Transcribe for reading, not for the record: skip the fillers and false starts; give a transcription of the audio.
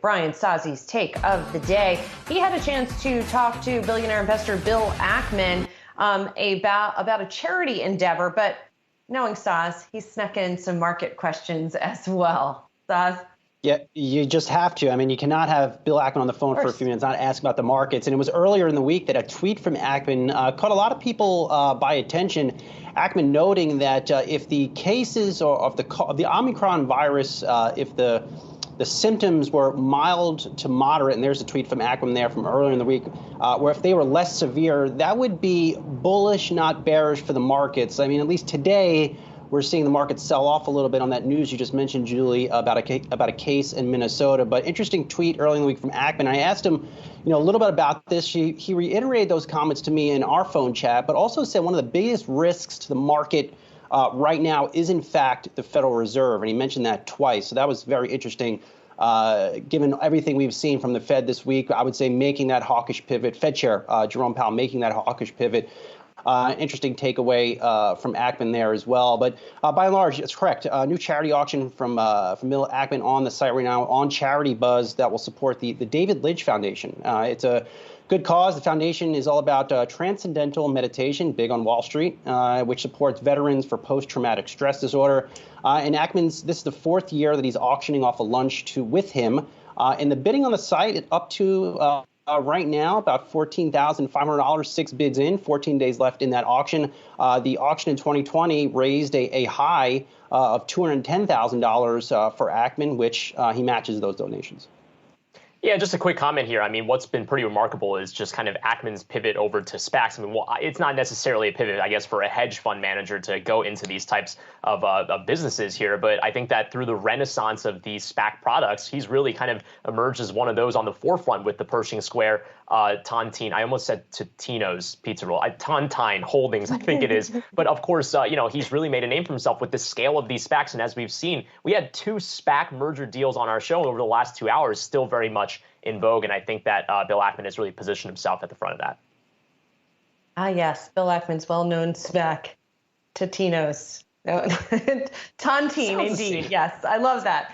Brian Sozzi's take of the day. He had a chance to talk to billionaire investor Bill Ackman about a charity endeavor, but knowing Soz, he snuck in some market questions as well. Soz? Yeah, you just have to. I mean, you cannot have Bill Ackman on the phone for a few minutes, not ask about the markets. And it was earlier in the week that a tweet from Ackman caught a lot of people by attention. Ackman noting that if the cases of the Omicron virus, if the symptoms were mild to moderate, and there's a tweet from Ackman there from earlier in the week, where if they were less severe, that would be bullish, not bearish for the markets. I mean, at least today, we're seeing the market sell off a little bit on that news you just mentioned, Julie, about a case in Minnesota. But interesting tweet early in the week from Ackman. I asked him, a little bit about this. He reiterated those comments to me in our phone chat, but also said one of the biggest risks to the market right now is, in fact, the Federal Reserve. And he mentioned that twice. So that was very interesting. Given everything we've seen from the Fed this week, I would say making that hawkish pivot, Fed Chair Jerome Powell making that hawkish pivot. Interesting takeaway from Ackman there as well. But by and large, it's correct. New charity auction from Bill Ackman on the site right now on Charity Buzz that will support the David Lynch Foundation. It's a good cause. The foundation is all about transcendental meditation, big on Wall Street, which supports veterans for post-traumatic stress disorder. And Ackman's, this is the fourth year that he's auctioning off a lunch with him. And the bidding on the site is up to right now, about $14,500, 6 bids in, 14 days left in that auction. The auction in 2020 raised a high of $210,000 for Ackman, which he matches those donations. Yeah, just a quick comment here. I mean, what's been pretty remarkable is just kind of Ackman's pivot over to SPACs. I mean, well, it's not necessarily a pivot, I guess, for a hedge fund manager to go into these types of businesses here. But I think that through the renaissance of these SPAC products, he's really kind of emerged as one of those on the forefront with the Pershing Square Tontine. I almost said Totino's Pizza Roll. Tontine Holdings, I think it is. But of course, he's really made a name for himself with the scale of these SPACs. And as we've seen, we had 2 SPAC merger deals on our show over the last 2 hours, still very much in vogue. And I think that Bill Ackman has really positioned himself at the front of that. Ah, yes. Bill Ackman's well-known SPAC, Totino's. Tontine, indeed. Yes, I love that.